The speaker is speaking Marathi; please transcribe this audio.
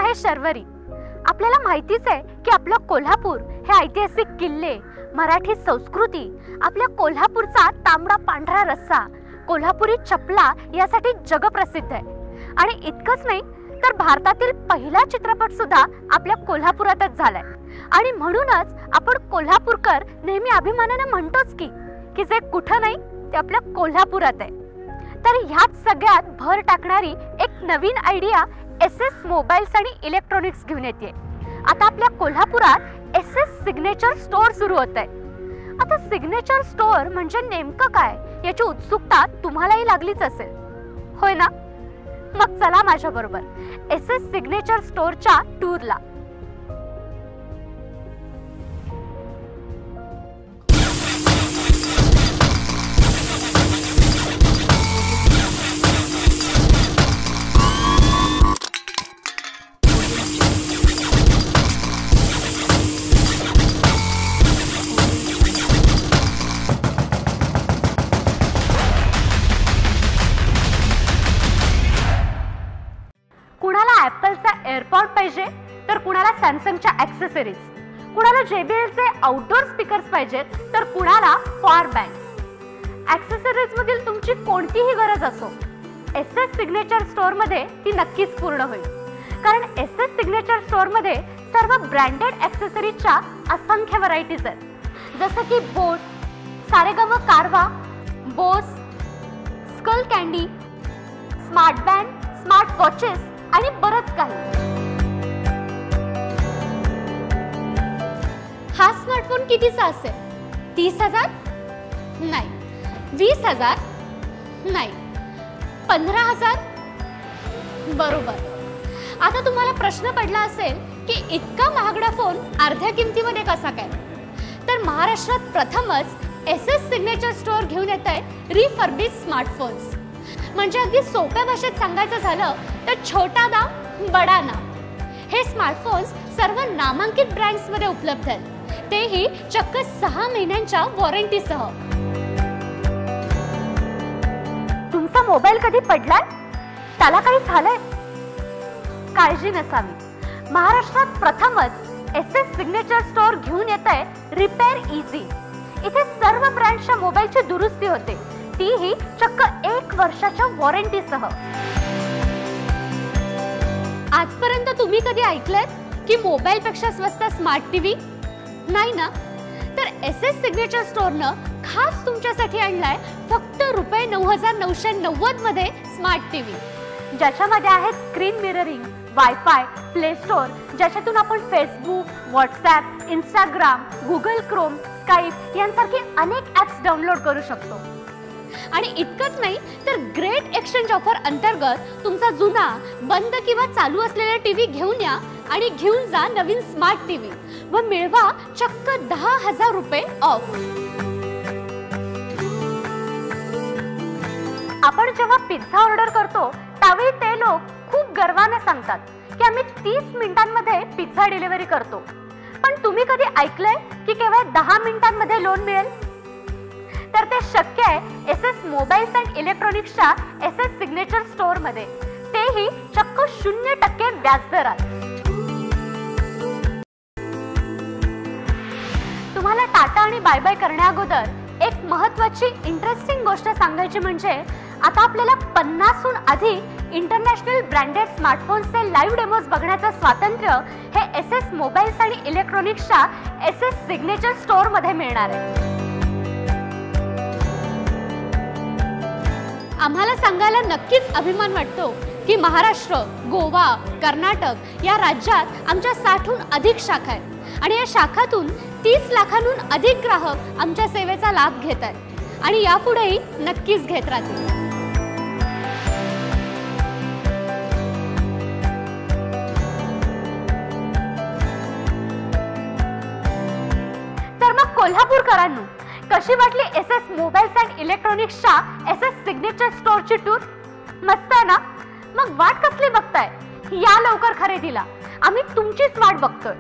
आहे शर्वरी. आपल्याला माहितीच आहे की आपलं कोल्हापूर हे ऐतिहासिक किल्ले, मराठी संस्कृती, आपल्या कोल्हापूरचा तांबडा पांढरा रस्सा, कोल्हापुरी चपला यासाठी जगप्रसिद्ध आहे. आणि इतकंच नाही तर भारतातील पहिला चित्रपट सुद्धा आपल्या कोल्हापुरातच झालाय. आणि म्हणूनच आपण कोल्हापूरकर नेहमी अभिमानाने म्हणतोच की जे कुठं नाही ते आपल्या कोल्हापुरात आहे. तर ह्याच सगळ्यात भर टाकणारी एक नवीन आयडिया SS मोबाईल्स आणि इलेक्ट्रॉनिक्स घेऊन येते. आता आपल्या कोल्हापुरात SS सिग्नेचर स्टोअर सुरू होत आहे. आता सिग्नेचर स्टोअर म्हणजे नेमकं काय याची उत्सुकता तुम्हालाही लागलीच असेल, होय ना? मग चला माझ्या बरोबर SS सिग्नेचर स्टोअरच्या टूरला. एअरपॉड पाहिजे तर कुणाला सॅमसंगच्या ॲक्सेसरीज, कुणाला JBLचे आउटडोर स्पीकर्स पाहिजेत तर कुणाला पॉवर बँक्स. ॲक्सेसरीज मधील तुमची कोणतीही गरज असो, SS सिग्नेचर स्टोअर मध्ये ती नक्कीच पूर्ण होईल. कारण SS सिग्नेचर स्टोअर मध्ये सर्व ब्रँडेड ॲक्सेसरीजच्या असंख्य व्हरायटीज आहेत. जसं की boAt, Saregama Carvaan, Bose, Skullcandy, smart band, smart watches आणि बरंच काही. हा स्मार्टफोन कितीचा असेल? 30,000? नाही. 20,000? नाही. 15,000? बरोबर. आता तुम्हाला प्रश्न पडला असेल की इतका महागडा फोन अर्ध्या किमतीमध्ये कसा काय? तर महाराष्ट्रात प्रथमच SS सिग्नेचर स्टोअर घेऊन येत आहे रिफर्बिश स्मार्टफोन्स. म्हणजे अगदी सोप्या भाषेत सांगायचं झालं तर छोटा दाम बडा नाम. हे स्मार्टफोन्स सर्व नामांकित ब्रँड्समध्ये उपलब्ध आहेत, तेही चक्क 6 महिन्यांच्या वॉरंटीसह. तुमचा मोबाईल कधी पडलाय? त्याला काही झालंय? काळजी नसावी. महाराष्ट्रात प्रथमच SS सिग्नेचर स्टोअर घेऊन येत आहे रिपेअर इझी. इथे सर्व ब्रँडच्या मोबाईलची दुरुस्ती होते, तीही चक्क 1 वर्षाच्या वॉरंटीसह. आजपर्यंत तुम्ही कधी ऐकलंय की मोबाईल पेक्षा स्वस्त स्मार्ट टीव्ही? नाही ना? तर SS सिग्नेचर स्टोअरनं खास तुमच्यासाठी आणलाय फक्त ₹9,990 मध्ये स्मार्ट टीव्ही, ज्याच्यामध्ये आहे screen mirroring, wifi, play store, ज्याच्यातून आपण Facebook, WhatsApp, Instagram, Google Chrome, Skype यांसारखे अनेक ॲप्स डाउनलोड करू शकतो. आणि इतकंच नाही तर ग्रेट एक्सचेंज ऑफर अंतर्गत तुमचा जुना, बंद किंवा चालू असलेला टीव्ही घेऊन या आणि घेऊन जा नवीन स्मार्ट टीव्ही व मिळवा चक्क ₹10,000 ऑफ. आपण जेव्हा पिझ्झा ऑर्डर करतो त्यावेळी ते लोक खूप गर्वाने सांगतात की आम्ही 30 मिनिटांमध्ये पिझ्झा डिलिव्हरी करतो. पण तुम्ही कधी ऐकलंय की केवळ 10 मिनिटांमध्ये लोन मिळेल? तर ते शक्य आहे SS मोबाईल्स अँड इलेक्ट्रॉनिक्सच्या SS सिग्नेचर स्टोअर मध्ये, तेही चक्क 0% व्याजदरात. तुम्हाला टाटा आणि बाय बाय करण्याअगोदर एक महत्त्वाची इंटरेस्टिंग गोष्ट सांगायची म्हणजे आता आपल्याला 50हून अधिक इंटरनॅशनल ब्रँडेड स्मार्टफोन्सचे लाईव्ह डेमोज बघण्याचं स्वातंत्र्य हे SS मोबाईल्स आणि इलेक्ट्रॉनिक्सच्या SS सिग्नेचर स्टोअर मध्ये मिळणार आहे. आम्हाला सांगायला नक्कीच अभिमान वाटतो की महाराष्ट्र, गोवा, कर्नाटक या राज्यात आमच्या 60हून अधिक शाखा आहेत आणि या शाखातून 30 लाखांहून अधिक ग्राहक आमच्या सेवेचा लाभ घेत आहेत आणि यापुढेही नक्कीच घेत राहतील. तर मग कोल्हापूरकरांनो, कशी वाटली SS मोबाईल्स अँड इलेक्ट्रॉनिक्सच्या SS सिग्नेचर स्टोअरची टूर? मस्त आहे ना? मग वाट कसली बघताय? या लवकर खरेदीला. आम्ही तुमचीच वाट बघतोय.